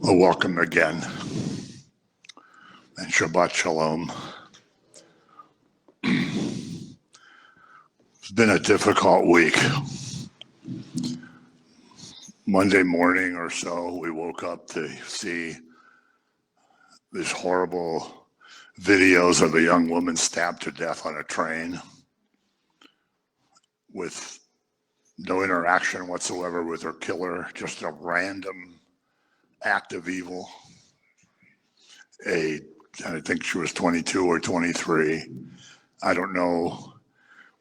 Well, welcome again, and Shabbat Shalom. It's been a difficult week. Monday morning or so, we woke up to see these horrible videos of a young woman stabbed to death on a train with no interaction whatsoever with her killer, just a random act of evil. I think she was 22 or 23. I don't know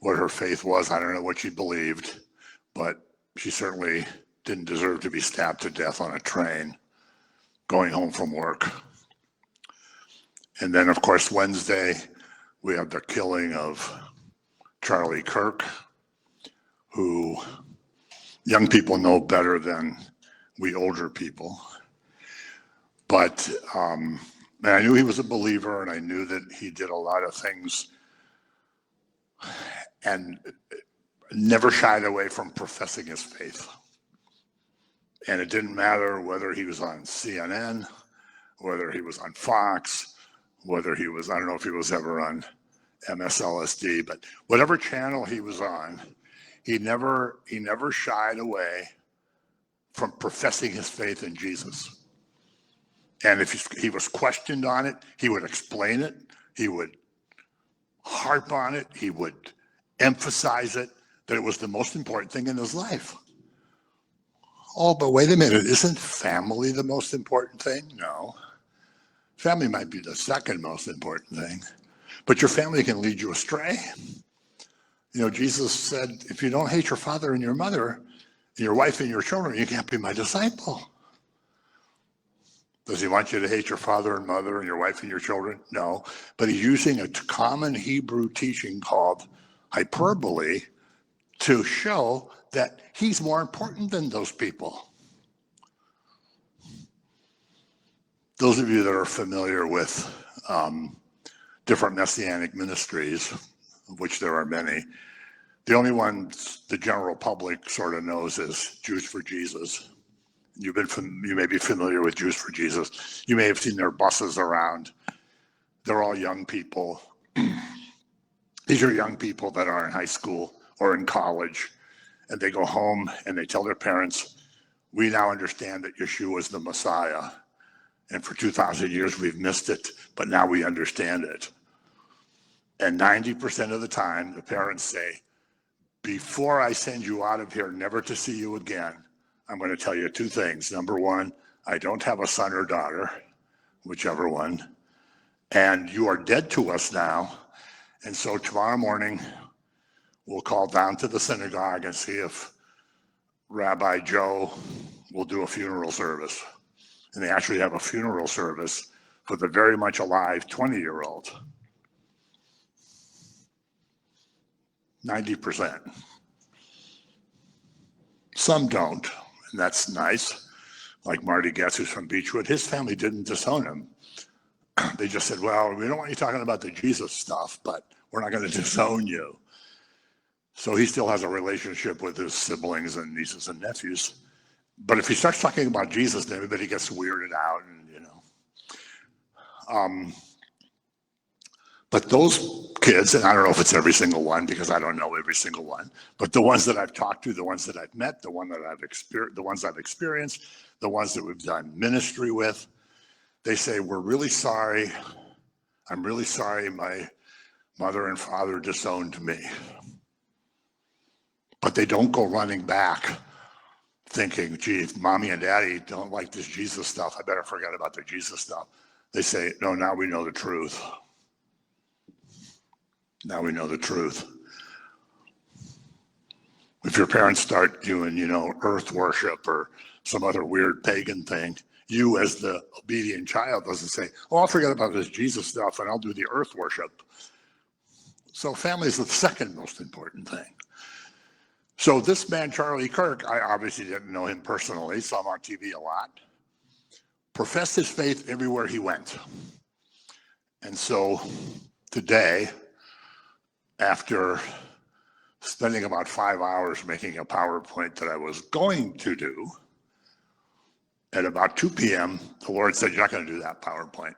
what her faith was. I don't know what she believed, but she certainly didn't deserve to be stabbed to death on a train going home from work. And then, of course, Wednesday, we have the killing of Charlie Kirk, who young people know better than we older people. But I knew he was a believer, and I knew that he did a lot of things and never shied away from professing his faith. And it didn't matter whether he was on CNN, whether he was on Fox, whether he was, I don't know if he was ever on MSLSD, but whatever channel he was on, he never shied away from professing his faith in Jesus. And if he was questioned on it, he would explain it. He would harp on it. He would emphasize it, that it was the most important thing in his life. Oh, but wait a minute, isn't family the most important thing? No. Family might be the second most important thing, but your family can lead you astray. You know, Jesus said, if you don't hate your father and your mother, and your wife and your children, you can't be my disciple. Does he want you to hate your father and mother and your wife and your children? No, but he's using a common Hebrew teaching called hyperbole to show that he's more important than those people. Those of you that are familiar with different messianic ministries, of which there are many, the only ones the general public sort of knows is Jews for Jesus. You may be familiar with Jews for Jesus. You may have seen their buses around. They're all young people. These are young people that are in high school or in college, and they go home and they tell their parents, we now understand that Yeshua is the Messiah. And for 2,000 years, we've missed it, but now we understand it. And 90% of the time, the parents say, before I send you out of here, never to see you again, I'm going to tell you two things. Number one, I don't have a son or daughter, whichever one, and you are dead to us now. And so tomorrow morning, we'll call down to the synagogue and see if Rabbi Joe will do a funeral service. And they actually have a funeral service for the very much alive 20-year-old. 90%. Some don't, and that's nice. Like Marty Getz, who's from Beechwood, his family didn't disown him. They just said, well, we don't want you talking about the Jesus stuff, but we're not going to disown you. So he still has a relationship with his siblings and nieces and nephews. But if he starts talking about Jesus, then everybody gets weirded out, and But those kids, and I don't know if it's every single one because I don't know every single one, but the ones that I've talked to, the ones that I've met, the ones I've experienced, the ones that we've done ministry with, they say, we're really sorry. I'm really sorry my mother and father disowned me. But they don't go running back thinking, gee, if mommy and daddy don't like this Jesus stuff, I better forget about the Jesus stuff. They say, no, now we know the truth. Now we know the truth. If your parents start doing, earth worship or some other weird pagan thing, you as the obedient child doesn't say, oh, I'll forget about this Jesus stuff and I'll do the earth worship. So family is the second most important thing. So this man, Charlie Kirk, I obviously didn't know him personally, saw him on TV a lot, professed his faith everywhere he went. And so today, after spending about 5 hours making a PowerPoint that I was going to do, At about 2 p.m., the Lord said, "You're not going to do that PowerPoint.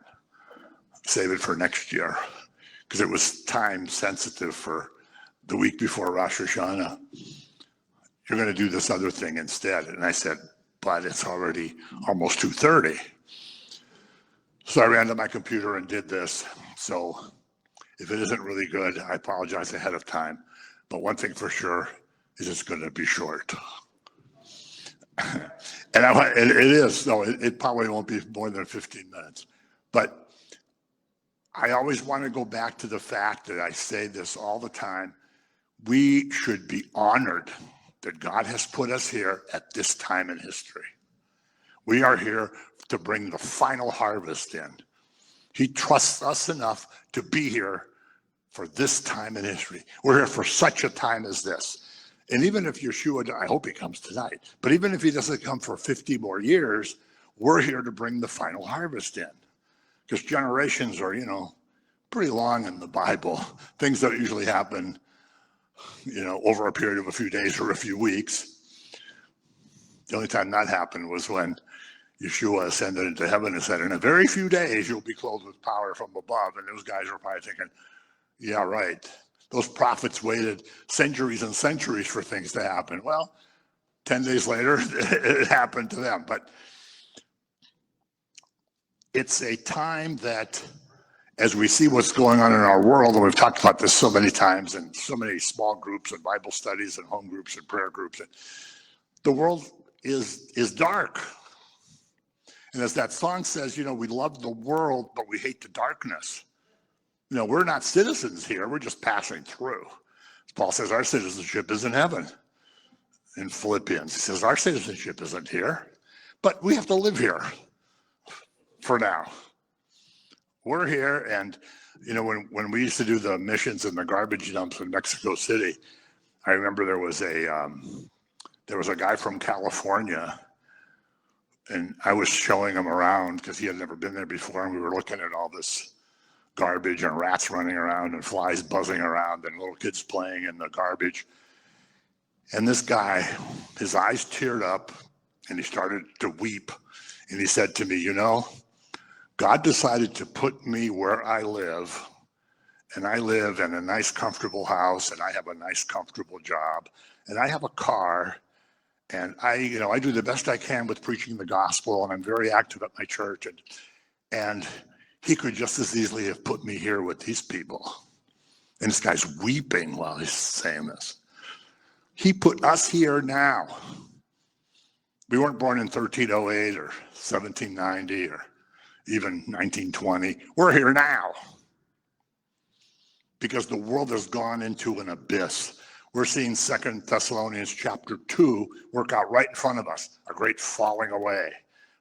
Save it for next year." Because it was time sensitive for the week before Rosh Hashanah. "You're going to do this other thing instead." And I said, "But it's already almost 2:30. So I ran to my computer and did this. So if it isn't really good, I apologize ahead of time. But one thing for sure is it's going to be short. And it is, so it probably won't be more than 15 minutes. But I always want to go back to the fact that I say this all the time. We should be honored that God has put us here at this time in history. We are here to bring the final harvest in. He trusts us enough to be here for this time in history. We're here for such a time as this. And even if Yeshua, I hope he comes tonight, but even if he doesn't come for 50 more years, we're here to bring the final harvest in. Because generations are, pretty long in the Bible. Things that usually happen, over a period of a few days or a few weeks. The only time that happened was when Yeshua ascended into heaven and said, "In a very few days, you'll be clothed with power from above." And those guys were probably thinking, yeah, right. Those prophets waited centuries and centuries for things to happen. Well, 10 days later, it happened to them. But it's a time that, as we see what's going on in our world, and we've talked about this so many times in so many small groups and Bible studies and home groups and prayer groups, and the world is dark. And as that song says, we love the world, but we hate the darkness. We're not citizens here. We're just passing through. Paul says our citizenship is in heaven. In Philippians, he says our citizenship isn't here, but we have to live here for now. We're here, and when we used to do the missions and the garbage dumps in Mexico City, I remember there was a guy from California, and I was showing him around because he had never been there before, and we were looking at all this garbage and rats running around and flies buzzing around and little kids playing in the garbage. And this guy, his eyes teared up and he started to weep. And he said to me, God decided to put me where I live, and I live in a nice, comfortable house, and I have a nice, comfortable job, and I have a car, and I do the best I can with preaching the gospel, and I'm very active at my church, and he could just as easily have put me here with these people. And this guy's weeping while he's saying this. He put us here now. We weren't born in 1308 or 1790 or even 1920. We're here now because the world has gone into an abyss. We're seeing 2 Thessalonians chapter 2 work out right in front of us, a great falling away.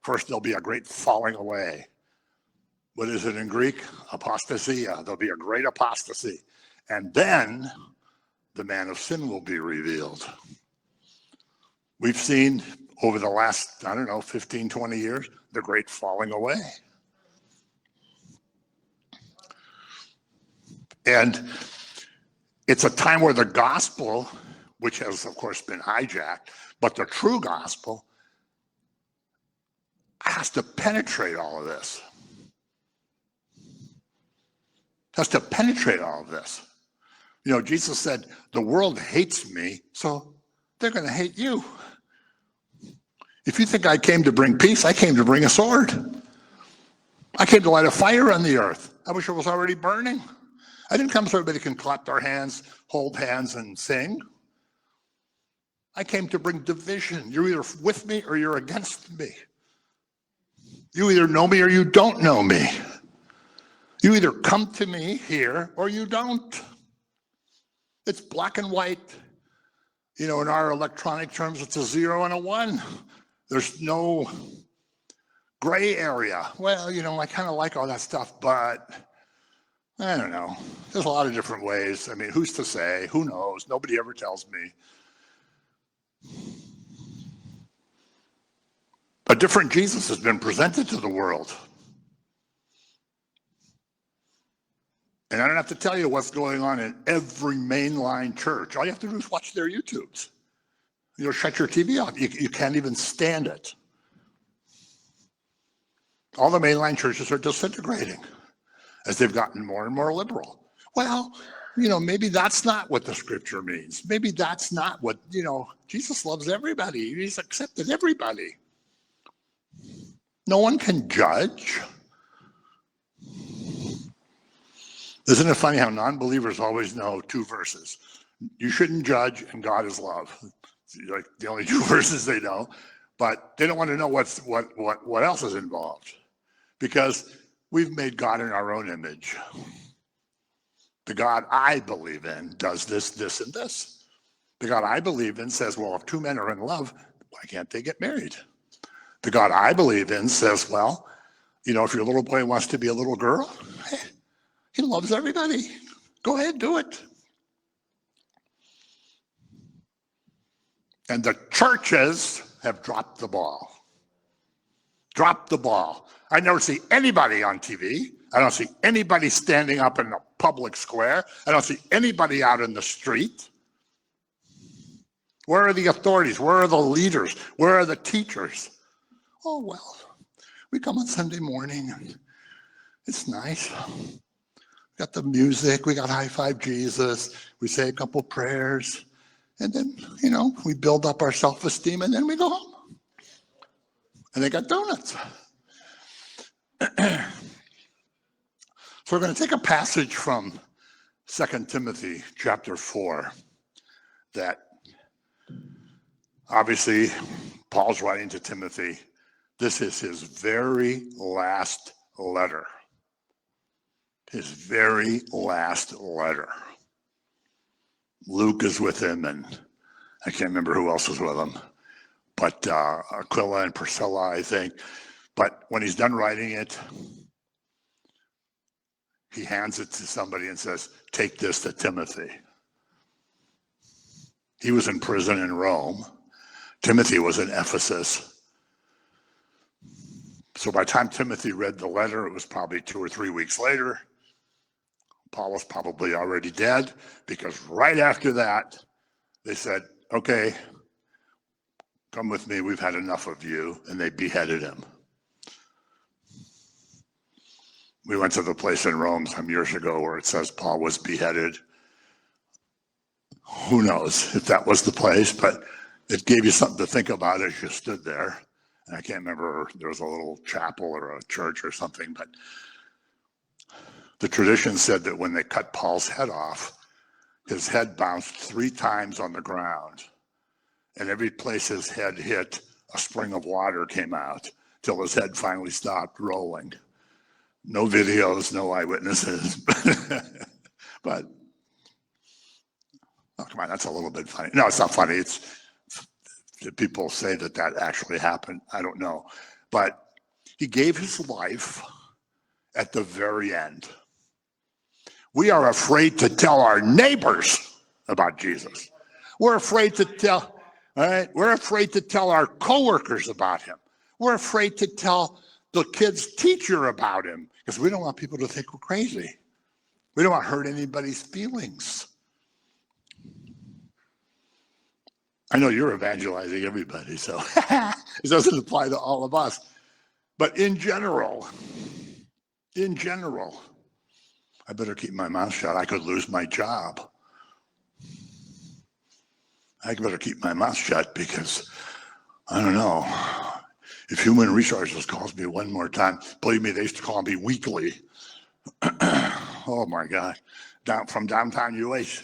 First, there'll be a great falling away. What is it in Greek? Apostasia. There'll be a great apostasy. And then the man of sin will be revealed. We've seen over the last, 15, 20 years, the great falling away. And it's a time where the gospel, which has, of course, been hijacked, but the true gospel has to penetrate all of this. Has to penetrate all of this. Jesus said, the world hates me, so they're going to hate you. If you think I came to bring peace, I came to bring a sword. I came to light a fire on the earth. I wish it was already burning. I didn't come so everybody can clap their hands, hold hands, and sing. I came to bring division. You're either with me or you're against me. You either know me or you don't know me. You either come to me here or you don't. It's black and white. In our electronic terms, it's a 0 and a 1. There's no gray area. Well, I kind of like all that stuff, but I don't know. There's a lot of different ways. Who's to say? Who knows? Nobody ever tells me. A different Jesus has been presented to the world. And I don't have to tell you what's going on in every mainline church. All you have to do is watch their YouTubes. Shut your TV off. You can't even stand it. All the mainline churches are disintegrating as they've gotten more and more liberal. Well, maybe that's not what the scripture means. Maybe that's not what, Jesus loves everybody. He's accepted everybody. No one can judge. Isn't it funny how non-believers always know two verses? You shouldn't judge and God is love. Like the only two verses they know, but they don't want to know what else is involved, because we've made God in our own image. The God I believe in does this, this, and this. The God I believe in says, well, if two men are in love, why can't they get married? The God I believe in says, well, if your little boy wants to be a little girl, hey, he loves everybody. Go ahead, do it. And the churches have dropped the ball. Dropped the ball. I never see anybody on TV. I don't see anybody standing up in the public square. I don't see anybody out in the street. Where are the authorities? Where are the leaders? Where are the teachers? Oh, well, we come on Sunday morning and it's nice. We got the music, we got High Five Jesus, we say a couple prayers, and then, we build up our self-esteem and then we go home. And they got donuts. So we're going to take a passage from 2 Timothy chapter 4 that obviously Paul's writing to Timothy. This is his very last letter. His very last letter. Luke is with him, and I can't remember who else was with him, but Aquila and Priscilla, I think. But when he's done writing it, he hands it to somebody and says, take this to Timothy. He was in prison in Rome. Timothy was in Ephesus. So by the time Timothy read the letter, it was probably 2 or 3 weeks later. Paul was probably already dead, because right after that, they said, okay, come with me, we've had enough of you, and they beheaded him. We went to the place in Rome some years ago where it says Paul was beheaded. Who knows if that was the place, but it gave you something to think about as you stood there. And I can't remember, there was a little chapel or a church or something, but the tradition said that when they cut Paul's head off, his head bounced 3 times on the ground. And every place his head hit, a spring of water came out till his head finally stopped rolling. No videos, no eyewitnesses. But, oh, come on, that's a little bit funny. No, it's not funny. It's people say that actually happened. I don't know. But he gave his life at the very end. We are afraid to tell our neighbors about Jesus. We're afraid to tell, all right? We're afraid to tell our coworkers about him. We're afraid to tell the kid's teacher about him because we don't want people to think we're crazy. We don't want to hurt anybody's feelings. I know you're evangelizing everybody, so it doesn't apply to all of us. But in general, I better keep my mouth shut. I could lose my job. I better keep my mouth shut because, I don't know, if Human Resources calls me one more time, believe me, they used to call me weekly. Oh my God. From downtown UH,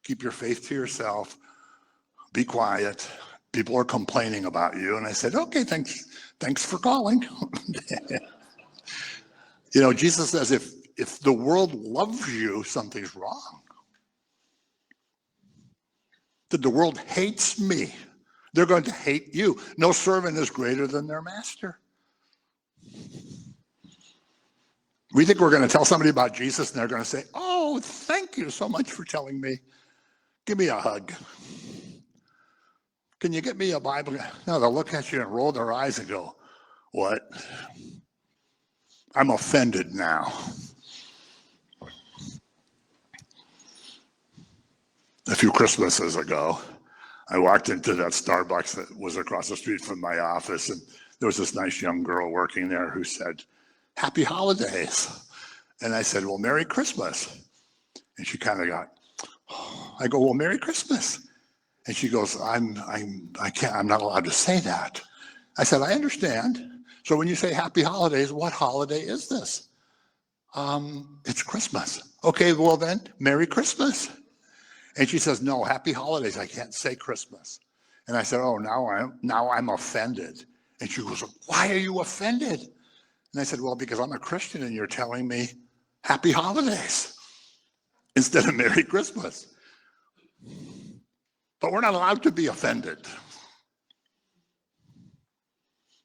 keep your faith to yourself. Be quiet. People are complaining about you. And I said, okay, thanks for calling. Jesus says, if the world loves you, something's wrong. That the world hates me, they're going to hate you. No servant is greater than their master. We think we're going to tell somebody about Jesus and they're going to say, oh, thank you so much for telling me. Give me a hug. Can you get me a Bible? No, they'll look at you and roll their eyes and go, what? I'm offended now. A few Christmases ago, I walked into that Starbucks that was across the street from my office, and there was this nice young girl working there who said, happy holidays. And I said, well, Merry Christmas. And she kind of got, I go, well, Merry Christmas. And she goes, I'm not allowed to say that. I said, I understand. So when you say happy holidays, what holiday is this? It's Christmas. Okay, well then, Merry Christmas. And she says, no, happy holidays. I can't say Christmas. And I said, oh, now I'm offended. And she goes, why are you offended? And I said, well, because I'm a Christian and you're telling me happy holidays instead of Merry Christmas. But we're not allowed to be offended.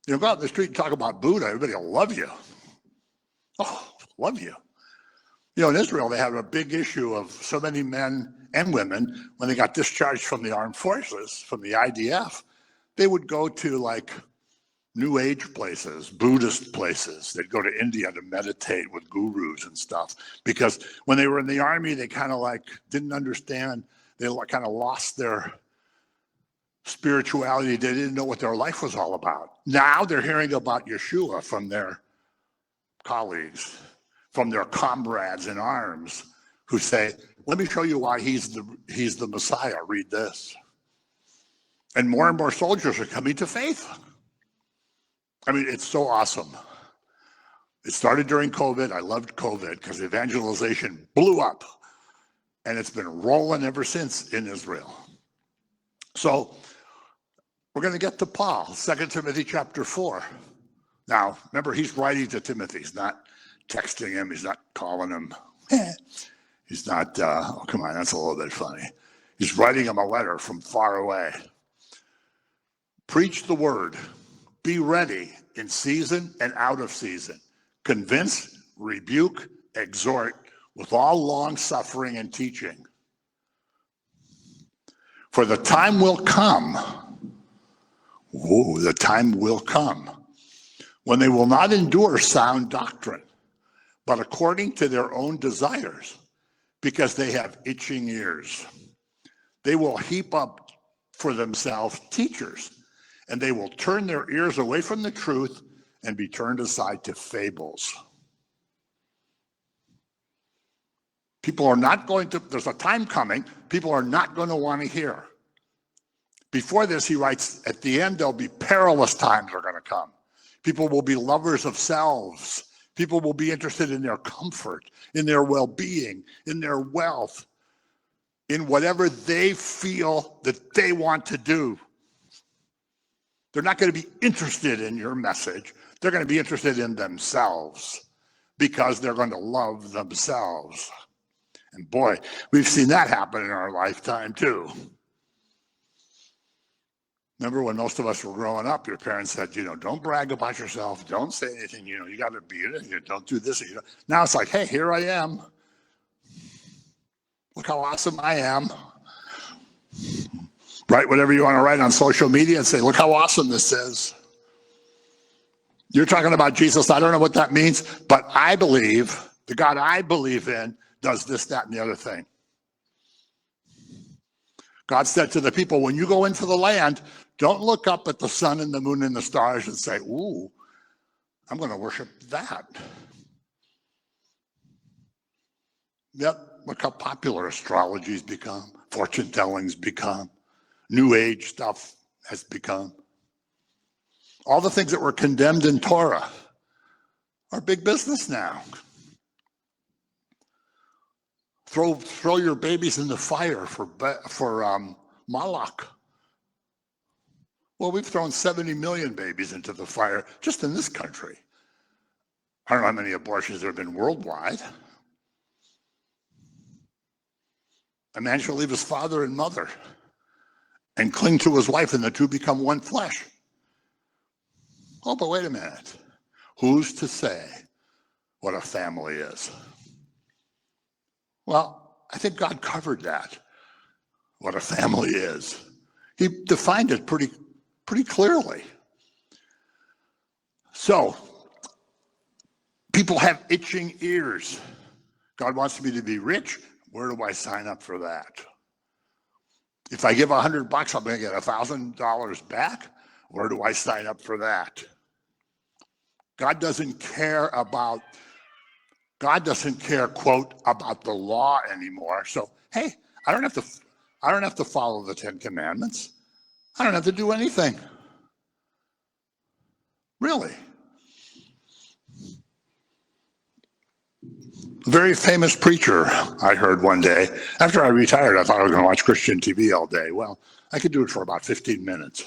You know, go out in the street and talk about Buddha, everybody will love you. Oh, love you. You know, in Israel, they have a big issue of so many men and women, when they got discharged from the armed forces, from the IDF, they would go to like New Age places, Buddhist places. They'd go to India to meditate with gurus and stuff. Because when they were in the army, they kind of like didn't understand. They kind of lost their spirituality. They didn't know what their life was all about. Now they're hearing about Yeshua from their colleagues, from their comrades in arms who say, let me show you why he's the Messiah. Read this. And more soldiers are coming to faith. I mean, it's so awesome. It started during COVID. I loved COVID because evangelization blew up. And it's been rolling ever since in Israel. So we're going to get to Paul, 2 Timothy chapter 4. Now, remember, he's writing to Timothy. He's not texting him. He's not calling him. He's not, oh, come on, that's a little bit funny. He's writing him a letter from far away. Preach the word. Be ready in season and out of season. Convince, rebuke, exhort with all long suffering and teaching. For the time will come, the time will come, when they will not endure sound doctrine, but according to their own desires, because they have itching ears. They will heap up for themselves teachers, and they will turn their ears away from the truth and be turned aside to fables. People are not going to, there's a time coming, people are not going to want to hear. Before this, he writes, at the end, there'll be perilous times are going to come. People will be lovers of selves. People will be interested in their comfort, in their well-being, in their wealth, in whatever they feel that they want to do. They're not going to be interested in your message. They're going to be interested in themselves because they're going to love themselves. And boy, we've seen that happen in our lifetime too. Remember when most of us were growing up, your parents said, you know, don't brag about yourself. Don't say anything, you know, you got to be it. You don't do this. You know. Now it's like, hey, here I am. Look how awesome I am. Write whatever you want to write on social media and say, look how awesome this is. You're talking about Jesus. I don't know what that means, but I believe, the God I believe in does this, that, and the other thing. God said to the people, when you go into the land, don't look up at the sun and the moon and the stars and say, ooh, I'm going to worship that. Yep, look how popular astrology's become, fortune telling's become, New Age stuff has become. All the things that were condemned in Torah are big business now. Throw your babies in the fire for Moloch. Well, we've thrown 70 million babies into the fire just in this country. I don't know how many abortions there have been worldwide. A man shall leave his father and mother and cling to his wife, and the two become one flesh. Oh, but wait a minute. Who's to say what a family is? Well, I think God covered that, what a family is. He defined it pretty clearly. So, people have itching ears. God wants me to be rich. Where do I sign up for that? If I give $100, I'm going to get $1,000 back. Where do I sign up for that? God doesn't care, quote, about the law anymore. So, hey, I don't have to follow the 10 Commandments. I don't have to do anything. Really. A very famous preacher I heard one day. After I retired, I thought I was going to watch Christian TV all day. Well, I could do it for about 15 minutes.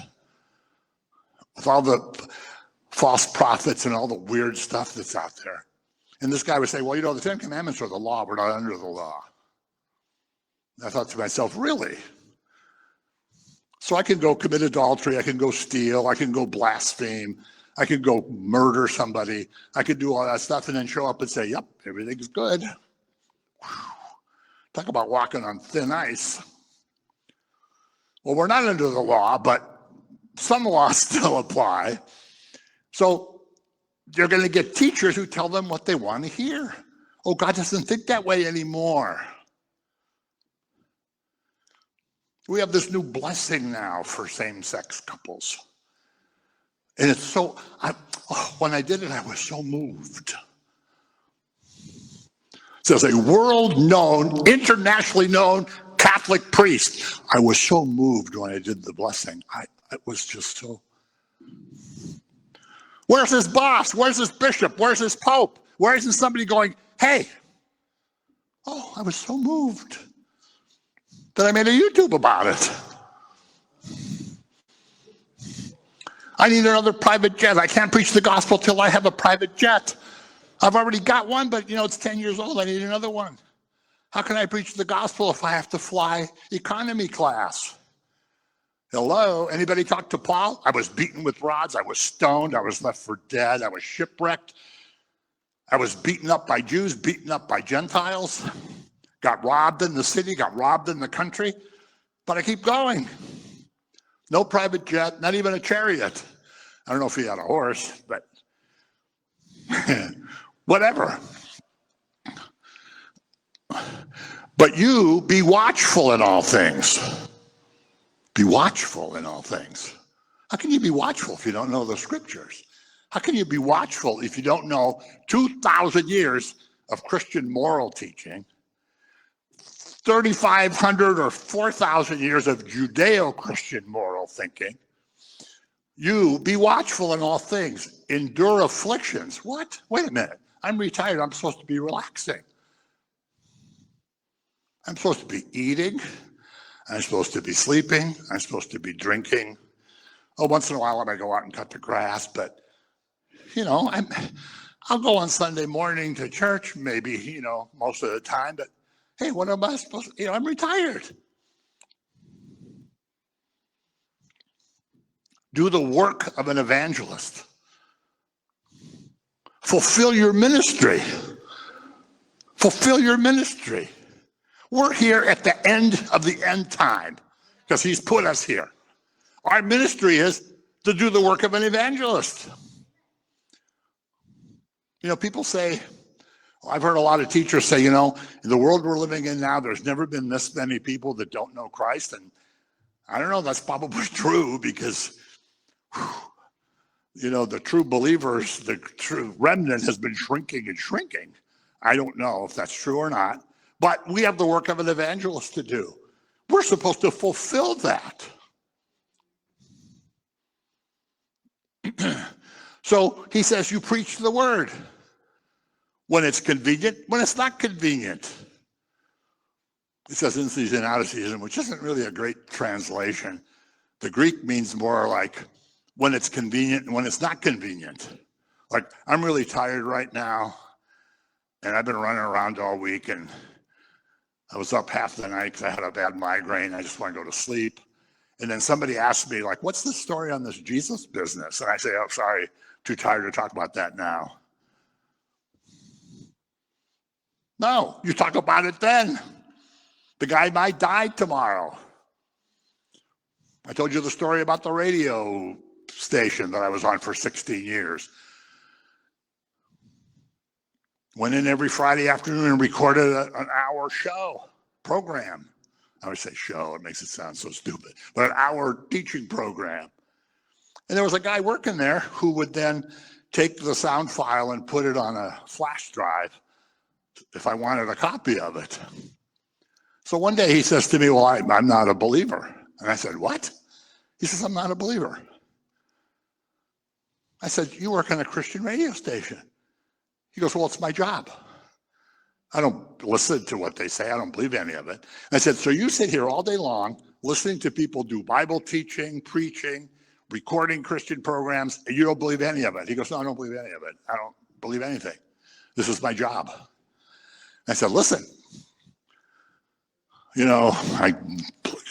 With all the false prophets and all the weird stuff that's out there. And this guy would say, well, the 10 Commandments are the law. We're not under the law. And I thought to myself, really? So I can go commit adultery. I can go steal. I can go blaspheme. I could go murder somebody. I could do all that stuff and then show up and say, yep, everything's good. Talk about walking on thin ice. Well, we're not under the law, but some laws still apply. So they're going to get teachers who tell them what they want to hear. Oh, God doesn't think that way anymore. We have this new blessing now for same-sex couples. And it's so, when I did it, I was so moved. So as a world-known, internationally known Catholic priest, I was so moved when I did the blessing. It was just so. Where's this boss? Where's this bishop? Where's this pope? Where isn't somebody going, hey? Oh, I was so moved that I made a YouTube about it. I need another private jet. I can't preach the gospel till I have a private jet. I've already got one, but it's 10 years old. I need another one. How can I preach the gospel if I have to fly economy class? Hello? Anybody talk to Paul? I was beaten with rods. I was stoned. I was left for dead. I was shipwrecked. I was beaten up by Jews, beaten up by Gentiles. Got robbed in the city, got robbed in the country. But I keep going. No private jet, not even a chariot. I don't know if he had a horse, but whatever. But you be watchful in all things. Be watchful in all things. How can you be watchful if you don't know the scriptures? How can you be watchful if you don't know 2,000 years of Christian moral teaching, 3,500 or 4,000 years of Judeo-Christian moral thinking? You be watchful in all things. Endure afflictions. What? Wait a minute. I'm retired. I'm supposed to be relaxing. I'm supposed to be eating. I'm supposed to be sleeping. I'm supposed to be drinking. Oh, once in a while I might go out and cut the grass, but I'll go on Sunday morning to church, maybe, most of the time, but hey, what am I supposed to, I'm retired. Do the work of an evangelist. Fulfill your ministry. Fulfill your ministry. We're here at the end of the end time because he's put us here. Our ministry is to do the work of an evangelist. People say, I've heard a lot of teachers say, in the world we're living in now, there's never been this many people that don't know Christ. And I don't know, that's probably true because, the true believers, the true remnant has been shrinking and shrinking. I don't know if that's true or not, but we have the work of an evangelist to do. We're supposed to fulfill that. So he says, you preach the word. When it's convenient, when it's not convenient. It says in season, out of season, which isn't really a great translation. The Greek means more like when it's convenient and when it's not convenient. Like, I'm really tired right now, and I've been running around all week, and I was up half the night because I had a bad migraine. I just want to go to sleep. And then somebody asked me, like, what's the story on this Jesus business? And I say, oh, sorry, too tired to talk about that now. No, you talk about it then. The guy might die tomorrow. I told you the story about the radio station that I was on for 16 years. Went in every Friday afternoon and recorded an hour program. I always say show, it makes it sound so stupid, but an hour teaching program. And there was a guy working there who would then take the sound file and put it on a flash drive if I wanted a copy of it. So one day he says to me, well, I'm not a believer. And I said, what? He says, I'm not a believer. I said, you work on a Christian radio station. He goes, well, it's my job. I don't listen to what they say. I don't believe any of it. I said, so you sit here all day long listening to people do Bible teaching, preaching, recording Christian programs, and you don't believe any of it. He goes, no, I don't believe any of it. I don't believe anything. This is my job. I said, listen, I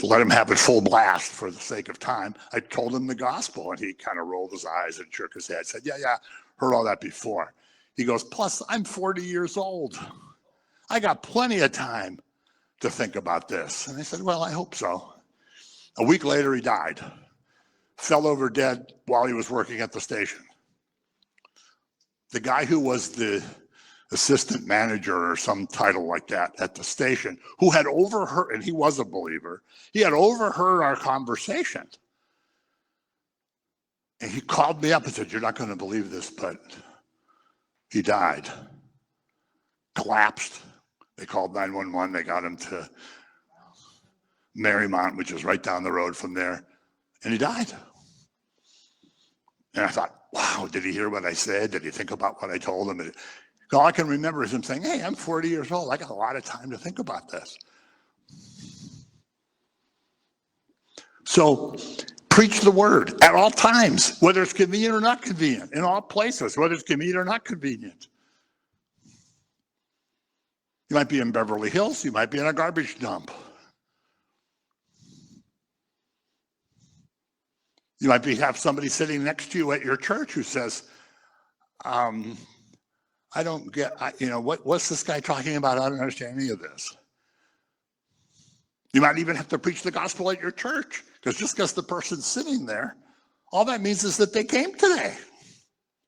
let him have it full blast for the sake of time. I told him the gospel, and he kind of rolled his eyes and shook his head, said, yeah, heard all that before. He goes, plus, I'm 40 years old. I got plenty of time to think about this. And I said, well, I hope so. A week later, he died. Fell over dead while he was working at the station. The guy who was the assistant manager or some title like that at the station, who had overheard, and he was a believer, he had overheard our conversation. And he called me up and said, you're not going to believe this, but he died. Collapsed. They called 911. They got him to Marymount, which is right down the road from there. And he died. And I thought, wow, did he hear what I said? Did he think about what I told him? All I can remember is him saying, hey, I'm 40 years old. I got a lot of time to think about this. So preach the word at all times, whether it's convenient or not convenient, in all places, whether it's convenient or not convenient. You might be in Beverly Hills. You might be in a garbage dump. You might have somebody sitting next to you at your church who says, I don't get, what's this guy talking about? I don't understand any of this. You might even have to preach the gospel at your church, because just because the person's sitting there, all that means is that they came today.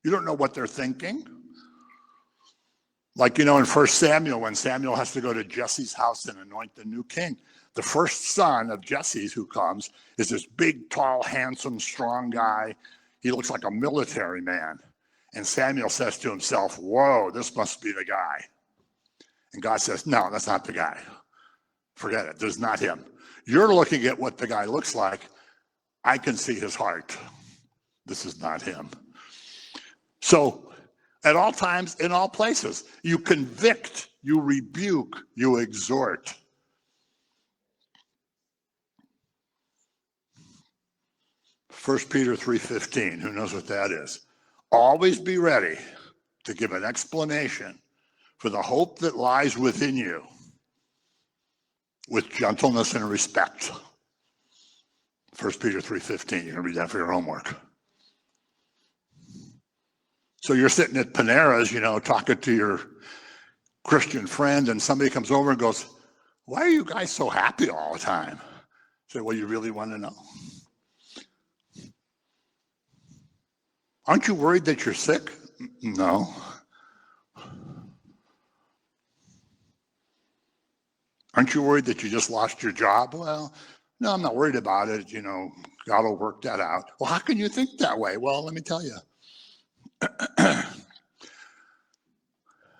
You don't know what they're thinking. Like, in 1 Samuel, when Samuel has to go to Jesse's house and anoint the new king, the first son of Jesse's who comes is this big, tall, handsome, strong guy. He looks like a military man. And Samuel says to himself, whoa, this must be the guy. And God says, no, that's not the guy. Forget it. There's not him. You're looking at what the guy looks like. I can see his heart. This is not him. So at all times, in all places, you convict, you rebuke, you exhort. First Peter 3:15, who knows what that is? Always be ready to give an explanation for the hope that lies within you with gentleness and respect. 1 Peter 3:15, you can read that for your homework. So you're sitting at Panera's, talking to your Christian friend, and somebody comes over and goes, why are you guys so happy all the time? Say, well, you really want to know? Aren't you worried that you're sick? No. Aren't you worried that you just lost your job? Well, no, I'm not worried about it. God will work that out. Well, how can you think that way? Well, let me tell you.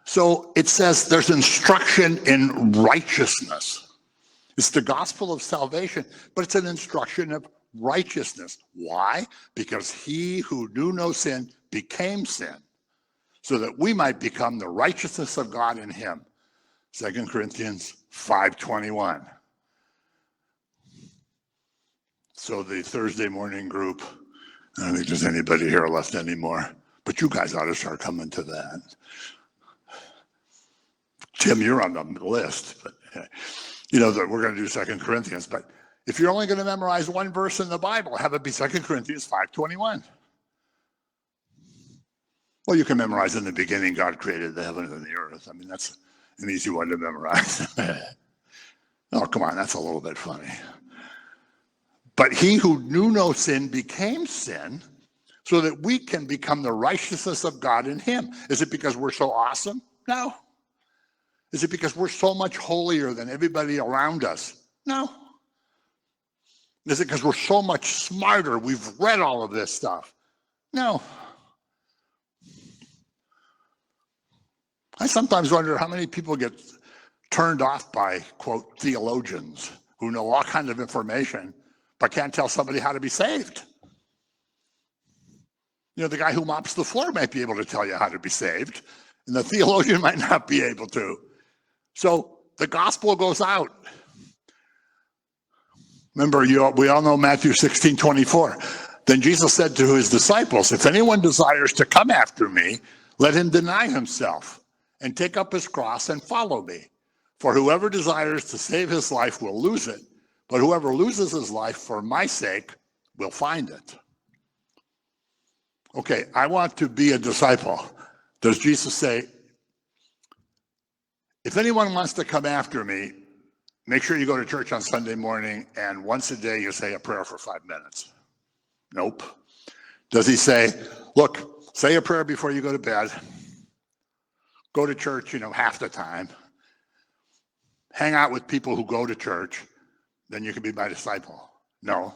So it says there's instruction in righteousness. It's the gospel of salvation, but it's an instruction of righteousness. Why? Because he who knew no sin became sin, so that we might become the righteousness of God in him. 2 Corinthians 5:21. So the Thursday morning group, I don't think there's anybody here left anymore, but you guys ought to start coming to that. Tim, you're on the list, but that we're going to do 2 Corinthians, but if you're only going to memorize one verse in the Bible, have it be 2 Corinthians 5:21. Well, you can memorize in the beginning, God created the heaven and the earth. I mean, that's an easy one to memorize. Oh, come on, that's a little bit funny. But he who knew no sin became sin so that we can become the righteousness of God in him. Is it because we're so awesome? No. Is it because we're so much holier than everybody around us? No. Is it because we're so much smarter? We've read all of this stuff? No. I sometimes wonder how many people get turned off by, quote, theologians who know all kinds of information, but can't tell somebody how to be saved. You know, the guy who mops the floor might be able to tell you how to be saved, and the theologian might not be able to. So the gospel goes out. Remember, we all know Matthew 16:24. Then Jesus said to his disciples, if anyone desires to come after me, let him deny himself and take up his cross and follow me. For whoever desires to save his life will lose it, but whoever loses his life for my sake will find it. Okay, I want to be a disciple. Does Jesus say, if anyone wants to come after me, make sure you go to church on Sunday morning and once a day you say a prayer for 5 minutes? Nope. Does he say, look, say a prayer before you go to bed, go to church, half the time, hang out with people who go to church, then you can be my disciple? No.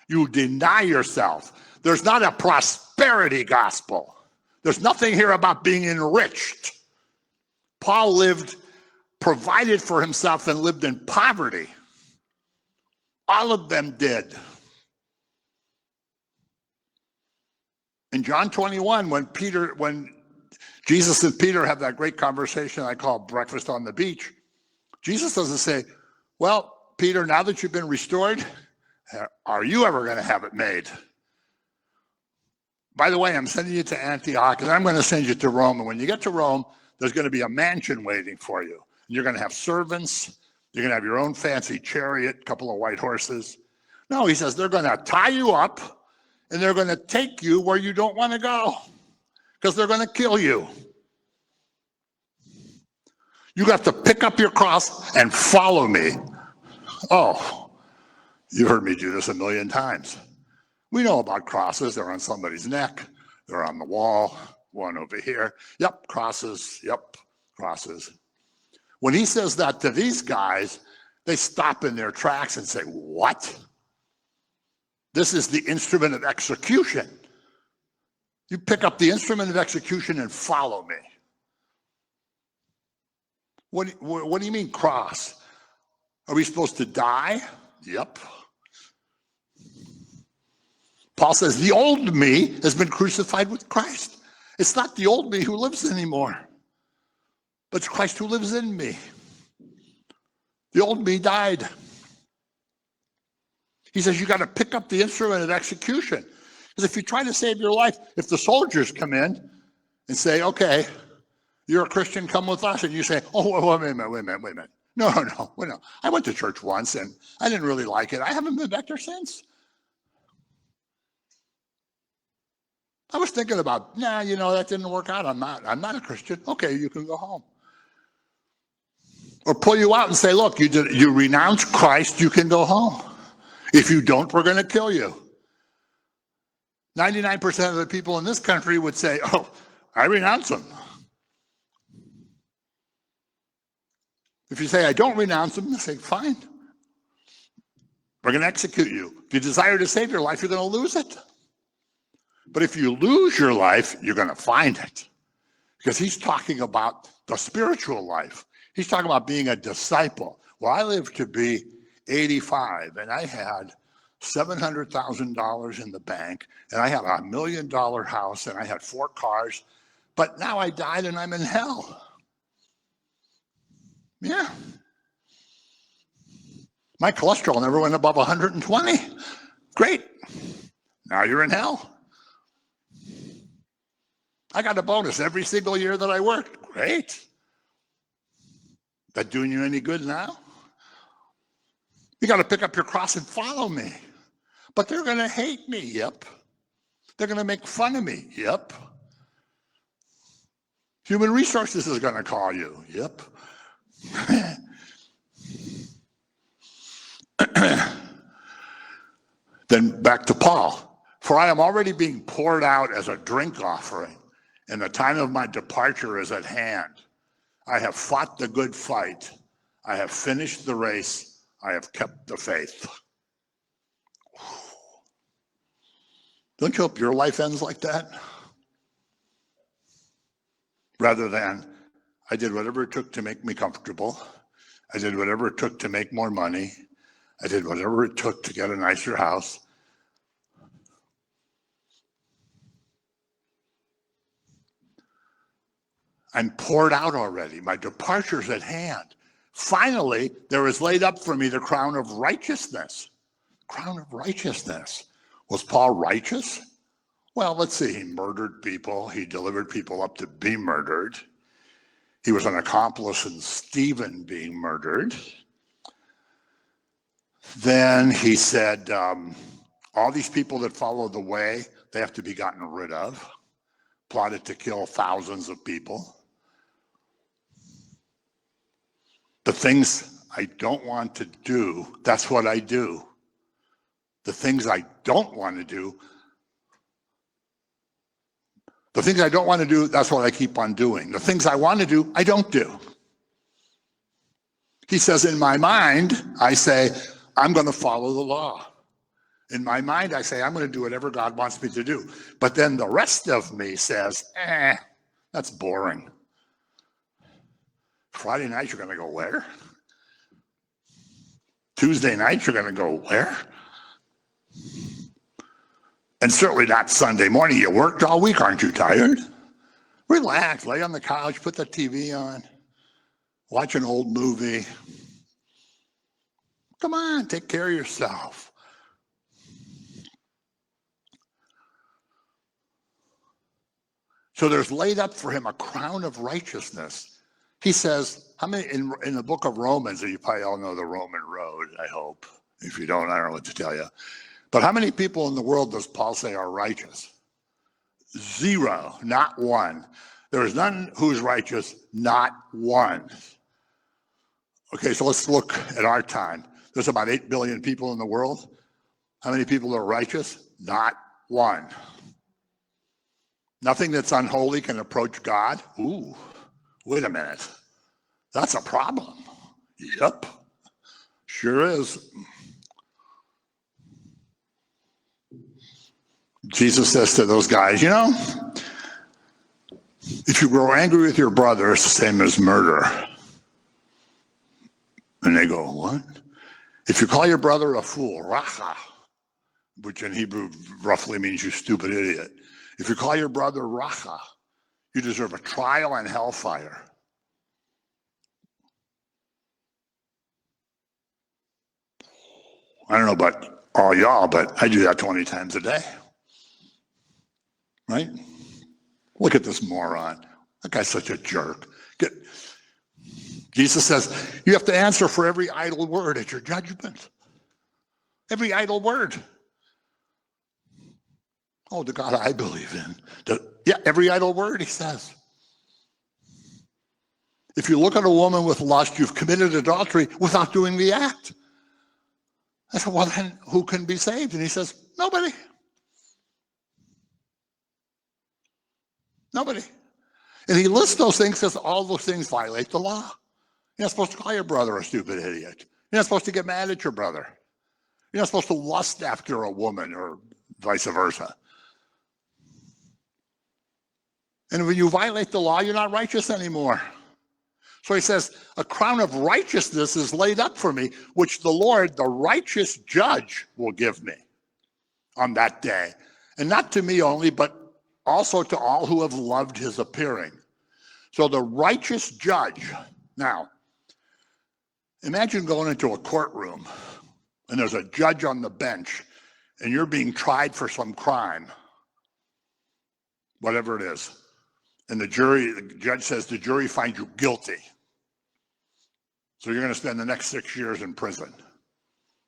You deny yourself. There's not a prosperity gospel. There's nothing here about being enriched. Paul provided for himself and lived in poverty. All of them did. In John 21, when Jesus and Peter have that great conversation I call breakfast on the beach, Jesus doesn't say, well, Peter, now that you've been restored, are you ever going to have it made? By the way, I'm sending you to Antioch, and I'm going to send you to Rome. And when you get to Rome, there's going to be a mansion waiting for you. You're going to have servants. You're going to have your own fancy chariot, a couple of white horses. No, he says, they're going to tie you up, and they're going to take you where you don't want to go because they're going to kill you. You got to pick up your cross and follow me. Oh, you heard me do this a million times. We know about crosses. They're on somebody's neck. They're on the wall. One over here. Yep, crosses. Yep, crosses. When he says that to these guys, they stop in their tracks and say, what? This is the instrument of execution. You pick up the instrument of execution and follow me. What do you mean cross? Are we supposed to die? Yep. Paul says the old me has been crucified with Christ. It's not the old me who lives anymore, but it's Christ who lives in me. The old me died. He says you got to pick up the instrument of execution. Because if you try to save your life, if the soldiers come in and say, okay, you're a Christian, come with us, and you say, oh, wait a minute. No. I went to church once and I didn't really like it. I haven't been back there since. I was thinking about, that didn't work out. I'm not a Christian. Okay, you can go home. Or pull you out and say, look, you renounce Christ, you can go home. If you don't, we're going to kill you. 99% of the people in this country would say, oh, I renounce him. If you say, I don't renounce him, they say, fine. We're going to execute you. If you desire to save your life, you're going to lose it. But if you lose your life, you're going to find it. Because he's talking about the spiritual life. He's talking about being a disciple. Well, I lived to be 85, and I had $700,000 in the bank, and I had $1 million house, and I had 4 cars. But now I died, and I'm in hell. Yeah. My cholesterol never went above 120. Great. Now you're in hell. I got a bonus every single year that I worked. Great. That doing you any good now? You got to pick up your cross and follow me. But they're going to hate me. Yep. They're going to make fun of me. Yep. Human Resources is going to call you. Yep. Then back to Paul. For I am already being poured out as a drink offering, and the time of my departure is at hand. I have fought the good fight. I have finished the race. I have kept the faith. Don't you hope your life ends like that? Rather than, I did whatever it took to make me comfortable. I did whatever it took to make more money. I did whatever it took to get a nicer house. I'm poured out already. My departure's at hand. Finally, there is laid up for me the crown of righteousness. Crown of righteousness. Was Paul righteous? Well, let's see. He murdered people. He delivered people up to be murdered. He was an accomplice in Stephen being murdered. Then he said, all these people that follow the way, they have to be gotten rid of. Plotted to kill thousands of people. The things I don't want to do, that's what I do. The things I don't want to do, that's what I keep on doing. The things I want to do, I don't do. He says, in my mind, I say, I'm going to follow the law. In my mind, I say, I'm going to do whatever God wants me to do. But then the rest of me says, that's boring. Friday night, you're going to go where? Tuesday night, you're going to go where? And certainly not Sunday morning. You worked all week, aren't you tired? Relax, lay on the couch, put the TV on, watch an old movie. Come on, take care of yourself. So there's laid up for him a crown of righteousness. He says, how many in the book of Romans, you probably all know the Roman road, I hope. If you don't, I don't know what to tell you. But how many people in the world does Paul say are righteous? Zero, not one. There is none who is righteous, not one. Okay, so let's look at our time. There's about 8 billion people in the world. How many people are righteous? Not one. Nothing that's unholy can approach God. Ooh, wait a minute. That's a problem. Yep, sure is. Jesus says to those guys, if you grow angry with your brother, it's the same as murder. And they go, what? If you call your brother a fool, racha, which in Hebrew roughly means you stupid idiot. If you call your brother racha, you deserve a trial and hellfire. I don't know about all y'all, but I do that 20 times a day. Right? Look at this moron. That guy's such a jerk. Jesus says, you have to answer for every idle word at your judgment. Every idle word. Oh, the God I believe in. Every idle word, he says. If you look at a woman with lust, you've committed adultery without doing the act. I said, well, then who can be saved? And he says, nobody. Nobody. And he lists those things because all those things violate the law. You're not supposed to call your brother a stupid idiot. You're not supposed to get mad at your brother. You're not supposed to lust after a woman or vice versa. And when you violate the law, you're not righteous anymore. So he says, a crown of righteousness is laid up for me, which the Lord, the righteous judge, will give me on that day. And not to me only, but also to all who have loved his appearing. So the righteous judge. Now, imagine going into a courtroom and there's a judge on the bench and you're being tried for some crime, whatever it is. And the judge says the jury finds you guilty. So you're going to spend the next 6 years in prison.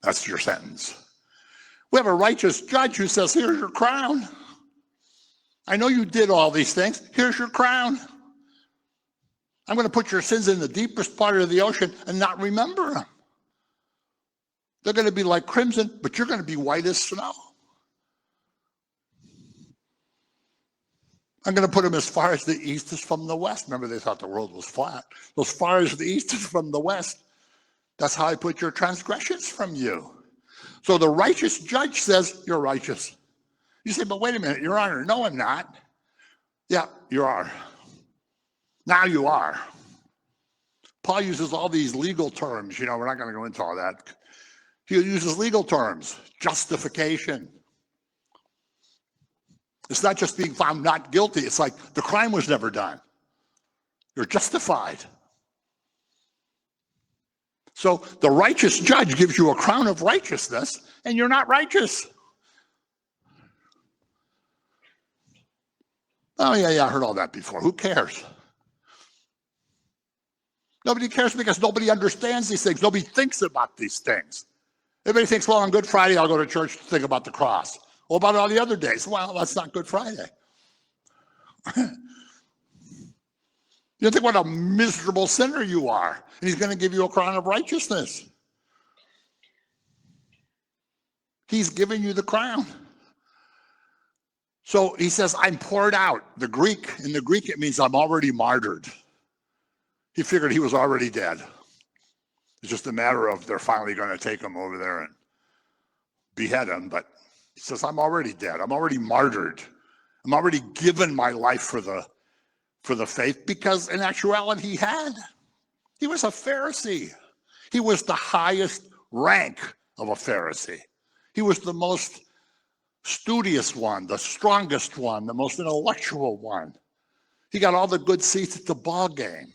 That's your sentence. We have a righteous judge who says, here's your crown. I know you did all these things. Here's your crown. I'm going to put your sins in the deepest part of the ocean and not remember them. They're going to be like crimson, but you're going to be white as snow. I'm going to put them as far as the east is from the west. Remember, they thought the world was flat. As far as the east is from the west, that's how I put your transgressions from you. So the righteous judge says, you're righteous. You say, but wait a minute, Your Honor. No, I'm not. Yeah, you are. Now you are. Paul uses all these legal terms. We're not going to go into all that. He uses legal terms. Justification. It's not just being found not guilty. It's like the crime was never done. You're justified. So the righteous judge gives you a crown of righteousness, and you're not righteous. Oh, yeah, I heard all that before. Who cares? Nobody cares because nobody understands these things. Nobody thinks about these things. Everybody thinks, well, on Good Friday, I'll go to church to think about the cross. What about all the other days? Well, that's not Good Friday. You think what a miserable sinner you are, and he's going to give you a crown of righteousness. He's giving you the crown. So he says, I'm poured out. In the Greek, it means I'm already martyred. He figured he was already dead. It's just a matter of they're finally going to take him over there and behead him. But he says, I'm already dead. I'm already martyred. I'm already given my life for the faith, because in actuality he was a Pharisee. He was the highest rank of a Pharisee. He was the most studious one, the strongest one, the most intellectual one. He got all the good seats at the ball game.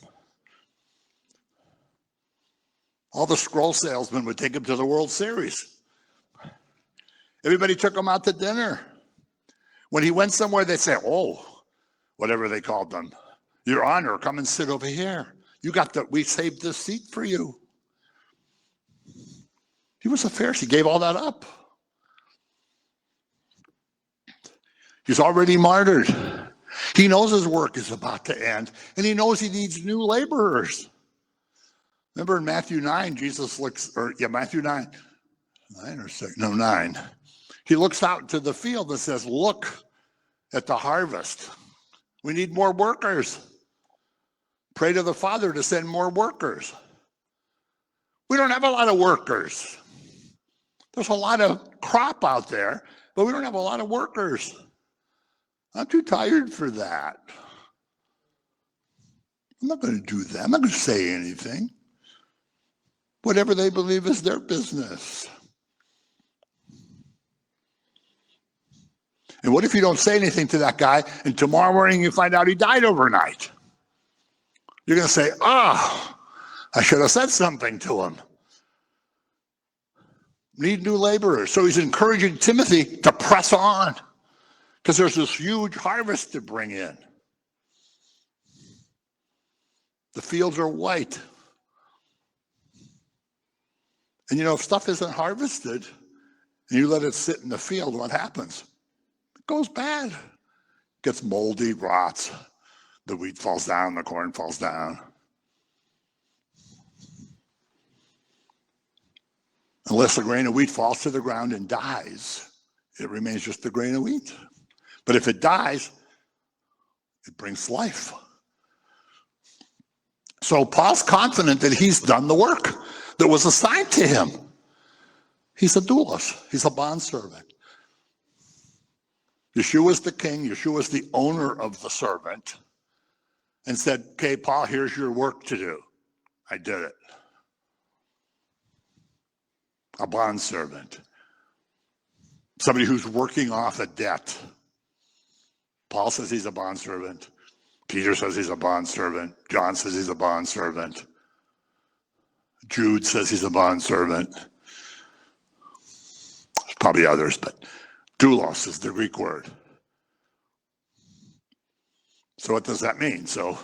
All the scroll salesmen would take him to the World Series. Everybody took him out to dinner. When he went somewhere, they'd say, oh, whatever they called them, Your Honor, come and sit over here. We saved this seat for you. He was a Pharisee. He gave all that up. He's already martyred. He knows his work is about to end, and he knows he needs new laborers. Remember in Matthew 9, Matthew 9. He looks out to the field and says, look at the harvest. We need more workers. Pray to the Father to send more workers. We don't have a lot of workers. There's a lot of crop out there, but we don't have a lot of workers. I'm too tired for that. I'm not going to do that. I'm not going to say anything. Whatever they believe is their business. And what if you don't say anything to that guy, and tomorrow morning you find out he died overnight? You're going to say, I should have said something to him. Need new laborers. So he's encouraging Timothy to press on, because there's this huge harvest to bring in. The fields are white. And if stuff isn't harvested and you let it sit in the field, what happens? It goes bad. It gets moldy, rots. The wheat falls down, the corn falls down. Unless a grain of wheat falls to the ground and dies, it remains just a grain of wheat. But if it dies, it brings life. So Paul's confident that he's done the work that was assigned to him. He's a doulos. He's a bondservant. Yeshua's the king. Yeshua's the owner of the servant, and said, okay, Paul, here's your work to do. I did it. A bondservant. Somebody who's working off a debt. Paul says he's a bondservant. Peter says he's a bondservant. John says he's a bondservant. Jude says he's a bondservant. There's probably others, but doulos is the Greek word. So what does that mean? So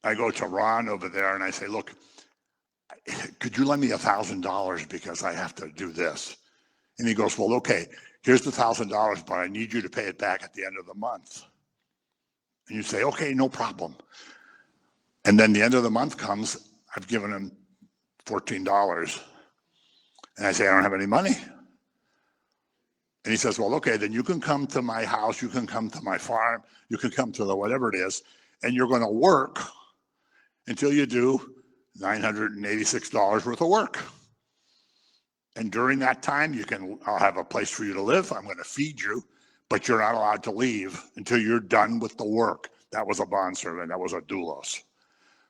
I go to Ron over there and I say, look, could you lend me $1,000 because I have to do this? And he goes, well, okay, here's the $1,000, but I need you to pay it back at the end of the month. And you say, okay, no problem. And then the end of the month comes, I've given him $14. And I say, I don't have any money. And he says, well, okay, then you can come to my house, you can come to my farm, you can come to the whatever it is, and you're going to work until you do $986 worth of work. And during that time, I'll have a place for you to live. I'm going to feed you, but you're not allowed to leave until you're done with the work. That was a bondservant. That was a doulos.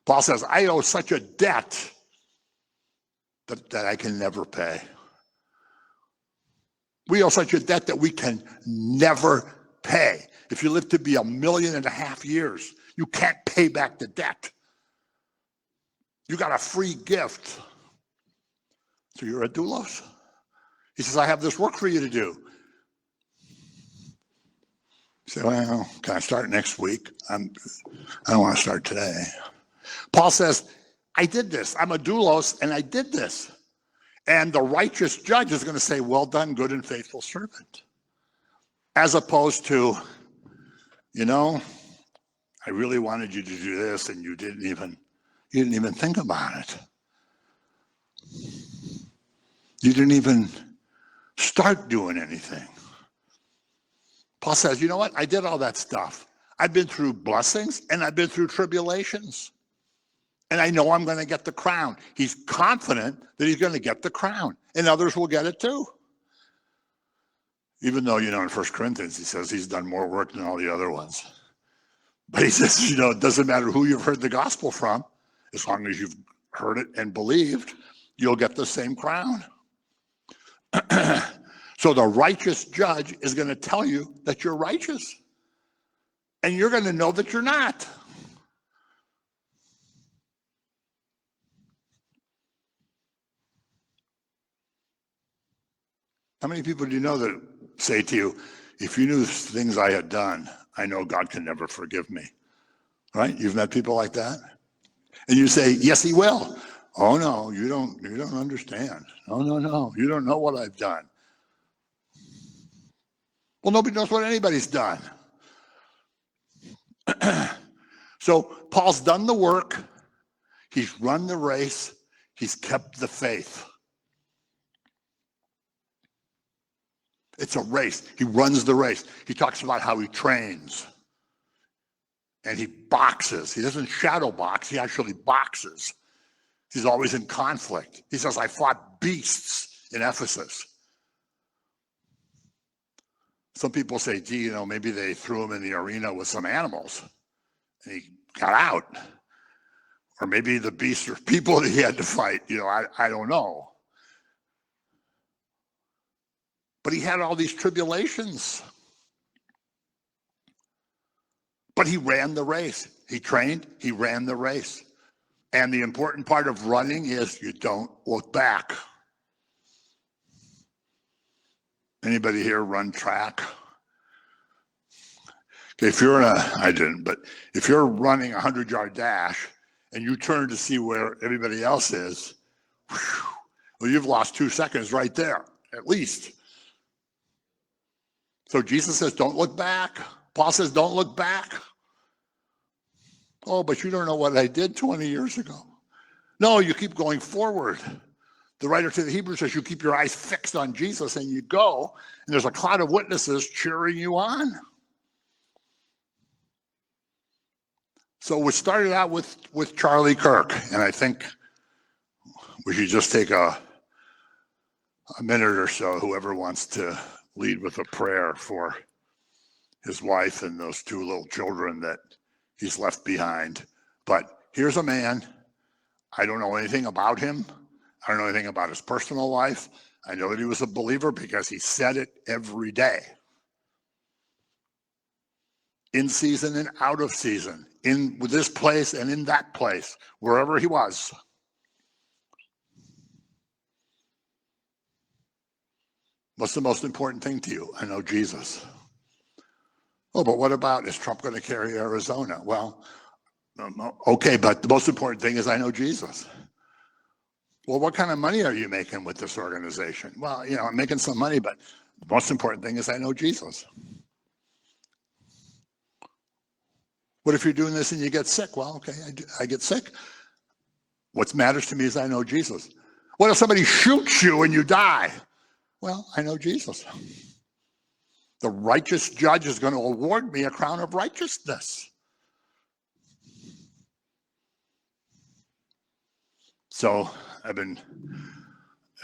Paul says, I owe such a debt that I can never pay. We owe such a debt that we can never pay. If you live to be 1.5 million years, you can't pay back the debt. You got a free gift. So you're a doulos? He says, I have this work for you to do. You say, well, can I start next week? I don't want to start today. Paul says, I did this. I'm a doulos, and I did this. And the righteous judge is going to say, well done, good and faithful servant. As opposed to, I really wanted you to do this, and you didn't even think about it. You didn't even start doing anything. Paul says, you know what? I did all that stuff. I've been through blessings and I've been through tribulations. And I know I'm going to get the crown. He's confident that he's going to get the crown. And others will get it too. Even though, in 1 Corinthians, he says he's done more work than all the other ones. But he says, it doesn't matter who you've heard the gospel from. As long as you've heard it and believed, you'll get the same crown. So the righteous judge is going to tell you that you're righteous. And you're going to know that you're not. How many people do you know that say to you, if you knew the things I had done, I know God can never forgive me? Right? You've met people like that? And you say, yes, he will. Oh, no, you don't understand. No, you don't know what I've done. Well, nobody knows what anybody's done. So Paul's done the work. He's run the race. He's kept the faith. It's a race. He runs the race. He talks about how he trains. And he boxes. He doesn't shadow box. He actually boxes. He's always in conflict. He says, I fought beasts in Ephesus. Some people say, gee, maybe they threw him in the arena with some animals and he got out. Or maybe the beasts are people that he had to fight. I don't know. But he had all these tribulations. But he ran the race. He trained, he ran the race. And the important part of running is you don't look back. Anybody here run track? Okay, if you're running a 100-yard dash and you turn to see where everybody else is, well, you've lost 2 seconds right there, at least. So Jesus says, don't look back. Paul says, don't look back. Oh, but you don't know what I did 20 years ago. No, you keep going forward. The writer to the Hebrews says you keep your eyes fixed on Jesus and you go, and there's a cloud of witnesses cheering you on. So we started out with Charlie Kirk, and I think we should just take a minute or so, whoever wants to lead with a prayer for his wife and those 2 little children that he's left behind. But here's a man. I don't know anything about him. I don't know anything about his personal life. I know that he was a believer because he said it every day. In season and out of season, in this place and in that place, wherever he was. What's the most important thing to you? I know Jesus. Oh, but what about, is Trump going to carry Arizona? Well, okay, but the most important thing is I know Jesus. Well, what kind of money are you making with this organization? Well, I'm making some money, but the most important thing is I know Jesus. What if you're doing this and you get sick? Well, okay, I get sick. What matters to me is I know Jesus. What if somebody shoots you and you die? Well, I know Jesus. The righteous judge is going to award me a crown of righteousness. So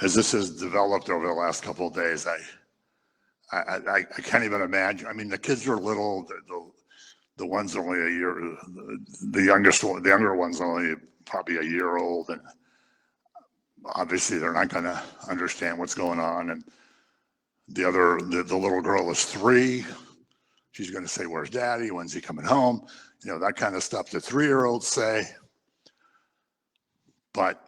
as this has developed over the last couple of days, I can't even imagine. I mean, the kids are little. the one's only a year, the youngest one, the younger one's only probably a year old, and obviously they're not going to understand what's going on. And the little girl is 3. She's going to say, "Where's Daddy? When's he coming home?" You know, that kind of stuff that 3-year-olds say. But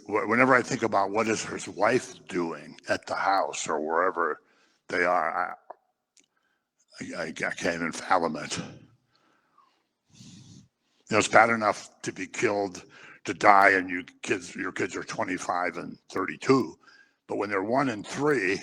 whenever I think about what is his wife doing at the house or wherever they are, I can't even fathom it. You know, it's bad enough to be killed, to die, and your kids are 25 and 32. But when they're 1 and 3,